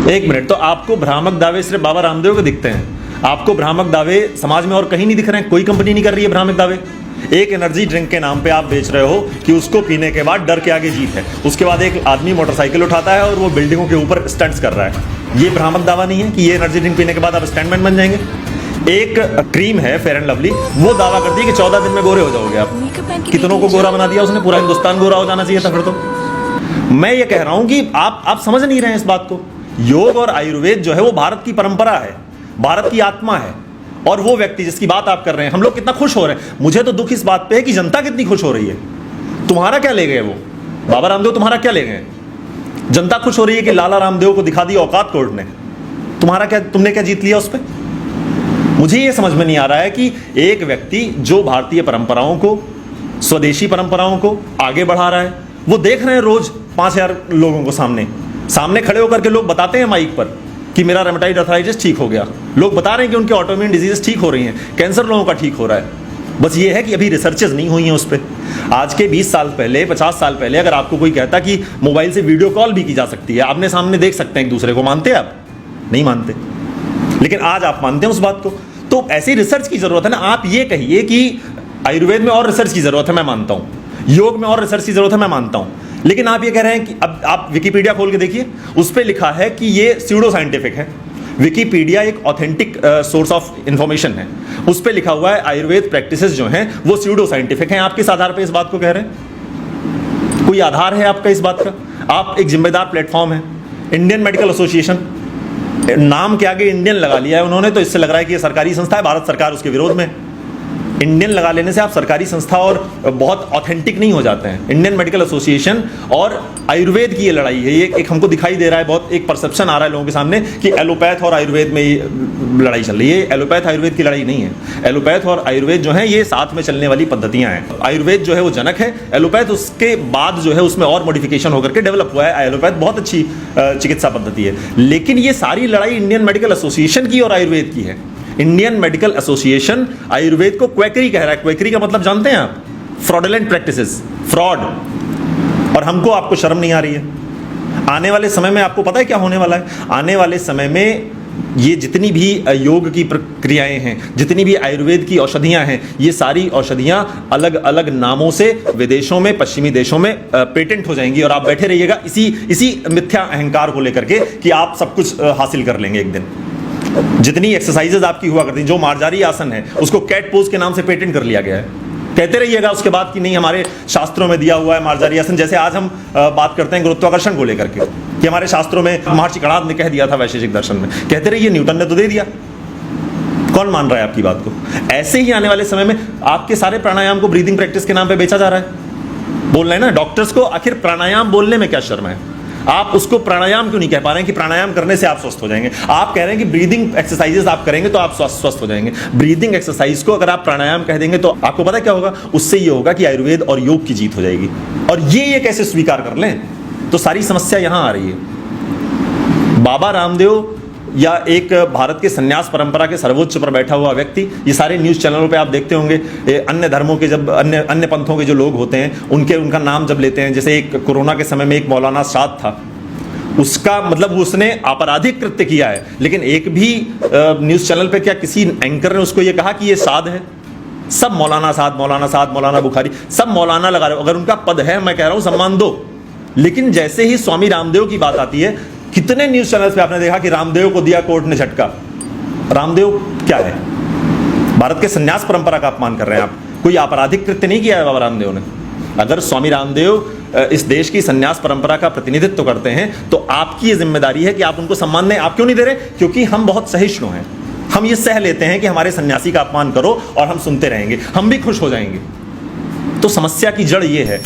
एक मिनट, तो आपको भ्रामक दावे सिर्फ बाबा रामदेव के दिखते हैं? आपको भ्रामक दावे समाज में और कहीं नहीं दिख रहे हैं? कोई कंपनी नहीं कर रही है भ्रामक दावे? एक एनर्जी ड्रिंक के नाम पे आप बेच रहे हो कि उसको पीने के बाद डर के आगे जीत है, उसके बाद एक आदमी मोटरसाइकिल उठाता है और वो बिल्डिंगों के ऊपर स्टंट्स कर रहा है। ये भ्रामक दावा नहीं है कि ये एनर्जी ड्रिंक पीने के बाद आप स्टंटमैन बन जाएंगे? एक क्रीम है फेयर एंड लवली, वो दावा करती है कि 14 दिन में गोरे हो जाओगे आप। कितनों को गोरा बना दिया उसने? पूरा हिंदुस्तान गोरा हो जाना चाहिए था फिर तो। मैं ये कह रहा हूं कि आप समझ नहीं रहे हैं इस बात को। योग और आयुर्वेद जो है वो भारत की परंपरा है, भारत की आत्मा है। और वो व्यक्ति जिसकी बात आप कर रहे हैं, हम लोग कितना खुश हो रहे हैं। मुझे तो दुख इस बात पे है कि जनता कितनी खुश हो रही है। तुम्हारा क्या ले गए वो बाबा रामदेव? तुम्हारा क्या ले गए? जनता खुश हो रही है कि लाला रामदेव को दिखा दी औकात कोर्ट ने। तुम्हारा क्या, तुमने क्या जीत लिया उस पर? मुझे ये समझ में नहीं आ रहा है कि एक व्यक्ति जो भारतीय परंपराओं को, स्वदेशी परंपराओं को आगे बढ़ा रहा है, वो देख रहे हैं रोज 5000 लोगों को सामने खड़े होकर के लोग बताते हैं माइक पर कि मेरा रेमेटॉइड अर्थराइटिस ठीक हो गया। लोग बता रहे हैं कि उनके ऑटोइम्यून डिजीजेस ठीक हो रही हैं, कैंसर लोगों का ठीक हो रहा है। बस ये है कि अभी रिसर्चेस नहीं हुई हैं उस पर। आज के 20 साल पहले, 50 साल पहले अगर आपको कोई कहता कि मोबाइल से वीडियो कॉल भी की जा सकती है, आमने सामने देख सकते हैं एक दूसरे को, मानते आप? नहीं मानते। लेकिन आज आप मानते हैं उस बात को। तो ऐसी रिसर्च की जरूरत है ना। आप ये कहिए कि आयुर्वेद में और रिसर्च की जरूरत है, मैं मानता हूं। योग में और रिसर्च की जरूरत है, मैं मानता हूं। लेकिन आप ये कह रहे हैं कि अब आप विकिपीडिया खोल के देखिए, उस पर लिखा है कि ये स्यूडो साइंटिफिक है। विकिपीडिया एक ऑथेंटिक सोर्स ऑफ इंफॉर्मेशन है, उस पर लिखा हुआ है आयुर्वेद प्रैक्टिसेस जो हैं वो स्यूडो साइंटिफिक हैं। आप किस आधार पर इस बात को कह रहे हैं? कोई आधार है आपका इस बात का? आप एक जिम्मेदार प्लेटफॉर्म है, इंडियन मेडिकल एसोसिएशन, नाम के आगे इंडियन लगा लिया है उन्होंने, तो इससे लग रहा है कि ये सरकारी संस्था है, भारत सरकार उसके विरोध में। इंडियन लगा लेने से आप सरकारी संस्था और बहुत ऑथेंटिक नहीं हो जाते हैं। इंडियन मेडिकल एसोसिएशन और आयुर्वेद की ये लड़ाई है। ये एक हमको दिखाई दे रहा है, बहुत एक परसेप्शन आ रहा है लोगों के सामने कि एलोपैथ और आयुर्वेद में ये लड़ाई चल रही है। एलोपैथ आयुर्वेद की लड़ाई नहीं है। एलोपैथ और आयुर्वेद जो है ये साथ में चलने वाली पद्धतियां हैं। आयुर्वेद जो है वो जनक है, एलोपैथ उसके बाद जो है उसमें और मॉडिफिकेशन होकर के डेवलप हुआ है। एलोपैथ बहुत अच्छी चिकित्सा पद्धति है। लेकिन ये सारी लड़ाई इंडियन मेडिकल एसोसिएशन की और आयुर्वेद की है। इंडियन मेडिकल एसोसिएशन आयुर्वेद को क्वैकरी कह रहा है। क्वैकरी का मतलब जानते हैं आप? Fraudulent practices, fraud. और हमको, आपको शर्म नहीं आ रही है? आने वाले समय में आपको पता है क्या होने वाला है? आने वाले समय में ये जितनी भी योग की प्रक्रियाएं हैं, जितनी भी आयुर्वेद की औषधियां हैं, ये सारी औषधियां अलग अलग नामों से विदेशों में, पश्चिमी देशों में पेटेंट हो जाएंगी। और आप बैठे रहिएगा इसी मिथ्या अहंकार को लेकर के कि आप सब कुछ हासिल कर लेंगे एक दिन। जितनी एक्सरसाइजेज आपकी हुआ करती, जो मार्जारी आसन है उसको कैट पोज के नाम से पेटेंट कर लिया गया है। कहते रहिएगा उसके बाद कि नहीं हमारे शास्त्रों में दिया हुआ है मार्जारी आसन। जैसे आज हम बात करते हैं गुरुत्वाकर्षण को लेकर के कि हमारे शास्त्रों में महर्षि कणाद ने कह दिया था वैशेषिक दर्शन में। कहते रहिए न्यूटन ने तो दे दिया। कौन मान रहा है आपकी बात को? ऐसे ही आने वाले समय में आपके सारे प्राणायाम को ब्रीदिंग प्रैक्टिस के नाम पे बेचा जा रहा है। बोल रहे हैं ना डॉक्टर्स को, आखिर प्राणायाम बोलने में क्या शर्म है? आप उसको प्राणायाम क्यों नहीं कह पा रहे हैं कि प्राणायाम करने से आप स्वस्थ हो जाएंगे? आप कह रहे हैं कि ब्रीदिंग एक्सरसाइजेस आप करेंगे तो आप स्वस्थ हो जाएंगे। ब्रीदिंग एक्सरसाइज को अगर आप प्राणायाम कह देंगे तो आपको पता है क्या होगा? उससे ये होगा कि आयुर्वेद और योग की जीत हो जाएगी। और ये कैसे स्वीकार कर लें? तो सारी समस्या यहां आ रही है। बाबा रामदेव या एक भारत के संन्यास परंपरा के सर्वोच्च पर बैठा हुआ व्यक्ति, ये सारे न्यूज़ चैनलों पे आप देखते होंगे, अन्य धर्मों के जब अन्य पंथों के जो लोग होते हैं उनका नाम जब लेते हैं, जैसे एक कोरोना के समय में एक मौलाना साद था, उसका मतलब उसने आपराधिक कृत्य किया है, लेकिन एक भी न्यूज़ चैनल पे क्या किसी एंकर ने उसको ये कहा कि ये साद है? सब मौलाना साद, मौलाना साद, मौलाना बुखारी, सब मौलाना लगा रहे हो। अगर उनका पद है, मैं कह रहा हूँ सम्मान दो। लेकिन जैसे ही स्वामी रामदेव की बात आती है, कितने न्यूज चैनल्स पे आपने देखा कि रामदेव को दिया कोर्ट ने झटका। रामदेव क्या है? भारत के संन्यास परंपरा का अपमान कर रहे हैं आप। कोई आपराधिक कृत्य नहीं किया है बाबा रामदेव ने। अगर स्वामी रामदेव इस देश की संन्यास परंपरा का प्रतिनिधित्व करते हैं तो आपकी ये जिम्मेदारी है कि आप उनको सम्मान दें। आप क्यों नहीं दे रहे? क्योंकि हम बहुत सहिष्णु हैं। हम ये सह लेते हैं कि हमारे सन्यासी का अपमान करो और हम सुनते रहेंगे, हम भी खुश हो जाएंगे। तो समस्या की जड़ ये है।